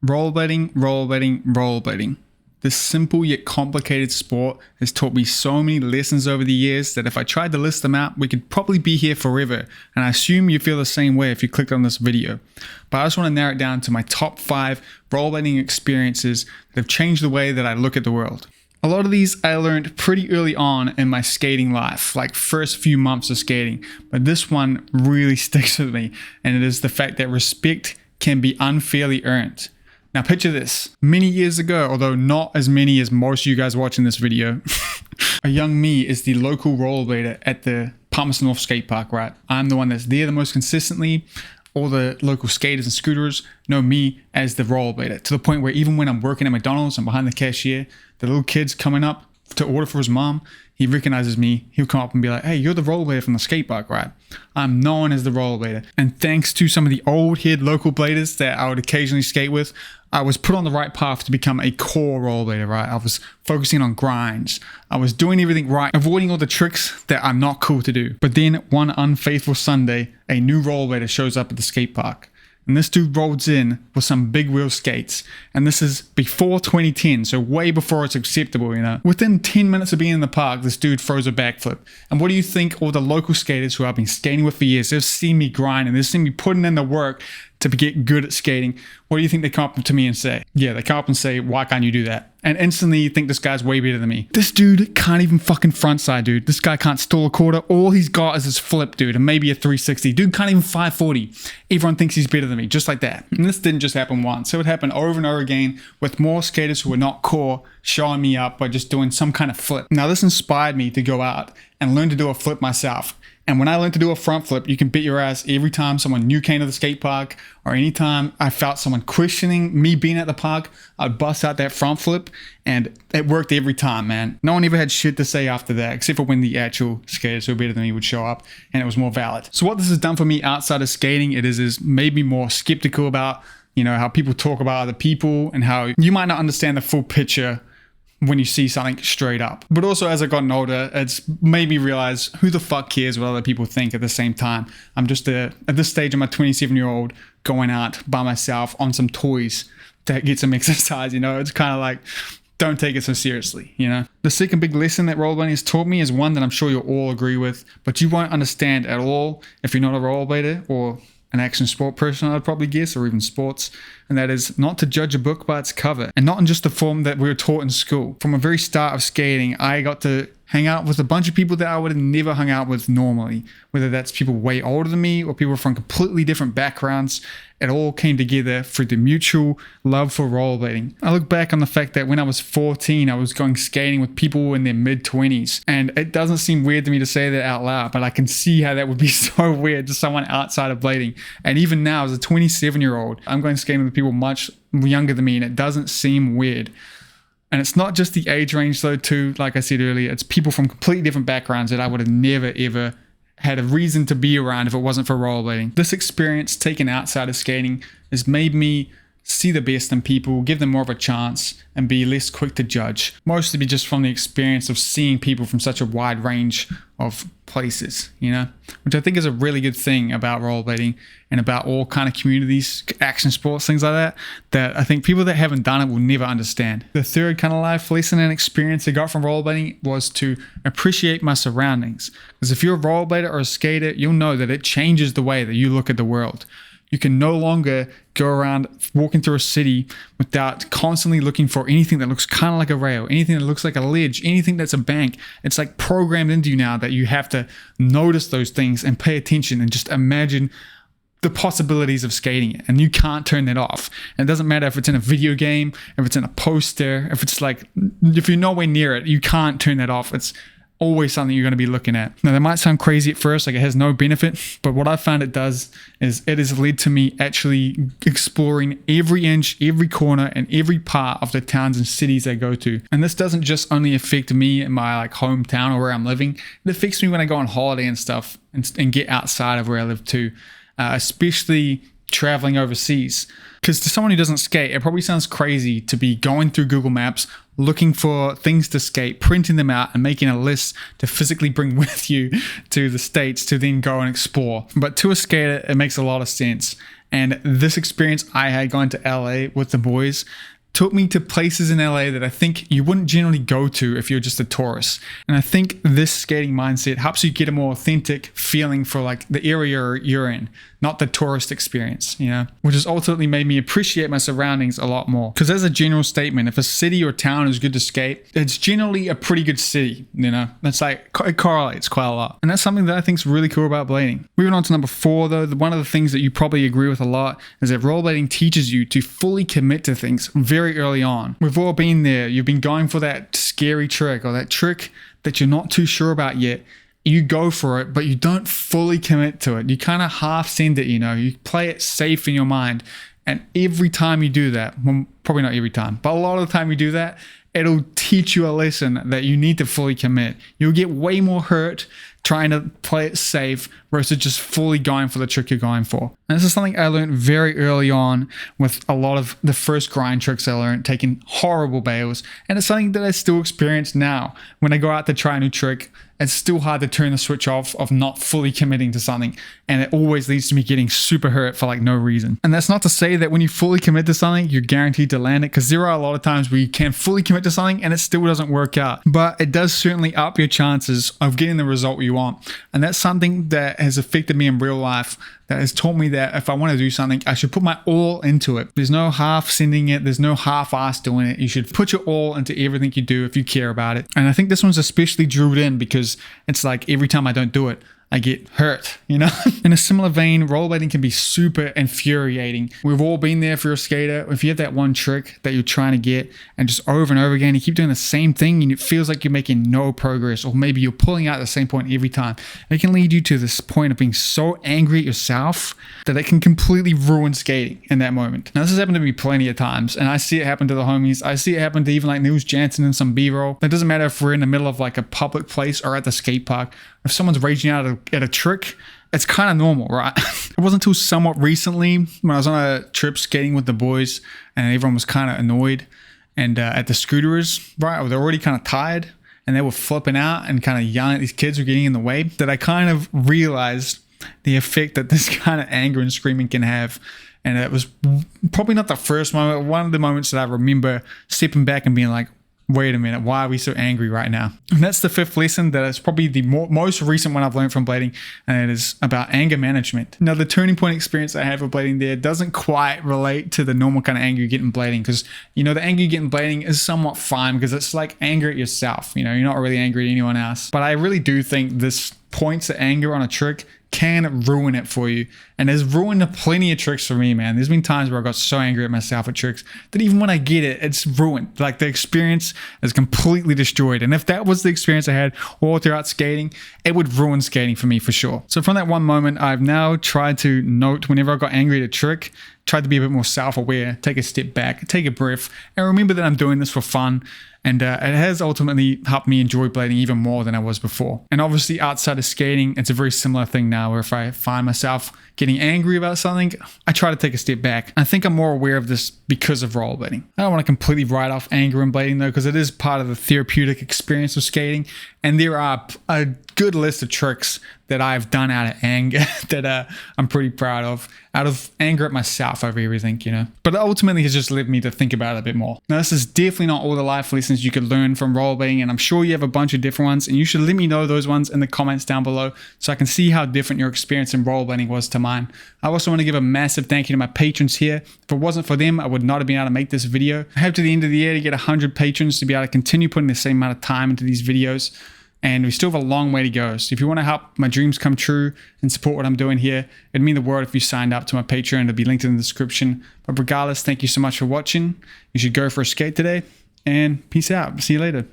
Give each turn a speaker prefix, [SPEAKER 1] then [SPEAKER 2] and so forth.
[SPEAKER 1] Rollerblading, rollerblading, rollerblading. This simple yet complicated sport has taught me so many lessons over the years that if I tried to list them out, we could probably be here forever. And I assume you feel the same way if you clicked on this video. But I just want to narrow it down to my top 5 rollerblading experiences that have changed the way that I look at the world. A lot of these I learned pretty early on in my skating life, like first few months of skating. But this one really sticks with me, and it is the fact that respect can be unfairly earned. Now picture this, many years ago, although not as many as most of you guys watching this video, a young me is the local rollerblader at the Palmerston North skate park, right? I'm the one that's there the most consistently. All the local skaters and scooters know me as the rollerblader, to the point where even when I'm working at McDonald's and behind the cashier, the little kid's coming up to order for his mom, he recognizes me. He'll come up and be like, hey, you're the rollerblader from the skate park, right? I'm known as the rollerblader. And thanks to some of the old head local bladers that I would occasionally skate with, I was put on the right path to become a core rollerblader, right? I was focusing on grinds. I was doing everything right, avoiding all the tricks that are not cool to do. But then one unfaithful Sunday, a new rollerblader shows up at the skate park. And this dude rolls in with some big wheel skates. And this is before 2010, so way before it's acceptable, you know. Within 10 minutes of being in the park, this dude throws a backflip. And what do you think all the local skaters who I've been skating with for years, they've seen me grind and they've seen me putting in the work to get good at skating. What do you think they come up to me and say? Yeah, they come up and say, why can't you do that? And instantly you think this guy's way better than me. This dude can't even fucking frontside, dude. This guy can't stall a quarter. All he's got is his flip, dude, and maybe a 360. Dude can't even 540. Everyone thinks he's better than me, just like that. And this didn't just happen once. It would happen over and over again with more skaters who were not core showing me up by just doing some kind of flip. Now this inspired me to go out and learn to do a flip myself. And when I learned to do a front flip, you can bet your ass every time someone new came to the skate park or anytime I felt someone questioning me being at the park, I'd bust out that front flip and it worked every time, man. No one ever had shit to say after that, except for when the actual skaters who were better than me would show up and it was more valid. So what this has done for me outside of skating, it is made me more skeptical about, you know, how people talk about other people and how you might not understand the full picture when you see something straight up. But also as I've gotten older, it's made me realize who the fuck cares what other people think at the same time. I'm just at this stage of my 27-year-old going out by myself on some toys to get some exercise, you know. It's kind of like, don't take it so seriously, you know. The second big lesson that rollerblading has taught me is one that I'm sure you'll all agree with, but you won't understand at all if you're not a rollerblader or an action sport person, I'd probably guess, or even sports, and that is not to judge a book by its cover, and not in just the form that we were taught in school. From the very start of skating, I got to hang out with a bunch of people that I would have never hung out with normally, whether that's people way older than me or people from completely different backgrounds. It all came together through the mutual love for rollerblading. I look back on the fact that when I was 14, I was going skating with people in their mid-20s, and it doesn't seem weird to me to say that out loud, but I can see how that would be so weird to someone outside of blading. And even now, as a 27-year-old, I'm going skating with people much younger than me, and it doesn't seem weird. And it's not just the age range though too, like I said earlier, it's people from completely different backgrounds that I would have never ever had a reason to be around if it wasn't for rollerblading. This experience taken outside of skating has made me see the best in people, give them more of a chance, and be less quick to judge. Mostly just from the experience of seeing people from such a wide range of places, you know, which I think is a really good thing about rollerblading and about all kind of communities, action sports, things like that, that I think people that haven't done it will never understand. The third kind of life lesson and experience I got from rollerblading was to appreciate my surroundings. Because if you're a rollerblader or a skater, you'll know that it changes the way that you look at the world. You can no longer go around walking through a city without constantly looking for anything that looks kind of like a rail, anything that looks like a ledge, anything that's a bank. It's like programmed into you now that you have to notice those things and pay attention and just imagine the possibilities of skating it, and you can't turn that off. And it doesn't matter if it's in a video game, if it's in a poster, if you're nowhere near it, you can't turn that off. It's always something you're going to be looking at. Now that might sound crazy at first, like it has no benefit, but what I found it does is it has led to me actually exploring every inch, every corner, and every part of the towns and cities I go to. And this doesn't just only affect me in my hometown or where I'm living, it affects me when I go on holiday and stuff and get outside of where I live too, especially traveling overseas. Because to someone who doesn't skate, it probably sounds crazy to be going through Google Maps, looking for things to skate, printing them out, and making a list to physically bring with you to the States to then go and explore. But to a skater, it makes a lot of sense. And this experience I had going to LA with the boys took me to places in LA that I think you wouldn't generally go to if you're just a tourist. And I think this skating mindset helps you get a more authentic feeling for like the area you're in, not the tourist experience, you know, which has ultimately made me appreciate my surroundings a lot more. Because as a general statement, if a city or town is good to skate, it's generally a pretty good city, you know. That's like, it correlates quite a lot. And that's something that I think is really cool about blading. Moving on to number 4 though, one of the things that you probably agree with a lot is that rollerblading teaches you to fully commit to things very early on. We've all been there. You've been going for that scary trick or that trick that you're not too sure about yet. You go for it, but you don't fully commit to it. You kind of half send it, you know, you play it safe in your mind. And every time you do that, well, probably not every time, but a lot of the time you do that, it'll teach you a lesson that you need to fully commit. You'll get way more hurt trying to play it safe versus just fully going for the trick you're going for. And this is something I learned very early on with a lot of the first grind tricks I learned, taking horrible bails. And it's something that I still experience now. When I go out to try a new trick, it's still hard to turn the switch off of not fully committing to something. And it always leads to me getting super hurt for like no reason. And that's not to say that when you fully commit to something, you're guaranteed to land it, because there are a lot of times where you can fully commit to something and it still doesn't work out. But it does certainly up your chances of getting the result you want. And that's something that has affected me in real life, that has taught me that if I want to do something, I should put my all into it. There's no half sending it. There's no half-ass doing it. You should put your all into everything you do if you care about it. And I think this one's especially drilled in because it's like every time I don't do it, I get hurt, you know? In a similar vein, rollerblading can be super infuriating. We've all been there for a skater. If you have that one trick that you're trying to get and just over and over again, you keep doing the same thing and it feels like you're making no progress, or maybe you're pulling out at the same point every time. It can lead you to this point of being so angry at yourself that it can completely ruin skating in that moment. Now, this has happened to me plenty of times, and I see it happen to the homies. I see it happen to even like Niels Jansen in some B-roll. It doesn't matter if we're in the middle of like a public place or at the skate park. If someone's raging out at a trick, it's kind of normal, right? It wasn't until somewhat recently when I was on a trip skating with the boys and everyone was kind of annoyed and at the scooterers, right? They're already kind of tired and they were flipping out and kind of yelling at these kids who were getting in the way, that I kind of realized the effect that this kind of anger and screaming can have. And it was probably not the first moment, one of the moments that I remember stepping back and being like, wait a minute, why are we so angry right now? And that's the 5th lesson. That is probably the most recent one I've learned from blading, and it is about anger management. Now, the turning point experience I had with blading there doesn't quite relate to the normal kind of anger you get in blading, because, you know, the anger you get in blading is somewhat fine because it's like anger at yourself. You know, you're not really angry at anyone else. But I really do think this points at anger on a trick can ruin it for you, and has ruined plenty of tricks for me, man. There's been times where I got so angry at myself at tricks that even when I get it, it's ruined. Like, the experience is completely destroyed. And if that was the experience I had all throughout skating, it would ruin skating for me for sure. So from that one moment, I've now tried to note whenever I got angry at a trick, tried to be a bit more self-aware, take a step back, take a breath, and remember that I'm doing this for fun. And it has ultimately helped me enjoy blading even more than I was before. And obviously outside of skating, it's a very similar thing now, where if I find myself getting angry about something, I try to take a step back. I think I'm more aware of this because of rollerblading. I don't want to completely write off anger in blading though, because it is part of the therapeutic experience of skating. And there are a good list of tricks that I've done out of anger that I'm pretty proud of, out of anger at myself over everything, you know. But ultimately has just led me to think about it a bit more. Now, this is definitely not all the life lessons you could learn from rollerblading, and I'm sure you have a bunch of different ones, and you should let me know those ones in the comments down below so I can see how different your experience in rollerblading was to mine. I also want to give a massive thank you to my patrons here. If it wasn't for them, I would not have been able to make this video. I hope to the end of the year to get 100 patrons to be able to continue putting the same amount of time into these videos. And we still have a long way to go. So if you want to help my dreams come true and support what I'm doing here, it'd mean the world if you signed up to my Patreon. It'll be linked in the description. But regardless, thank you so much for watching. You should go for a skate today, and peace out. See you later.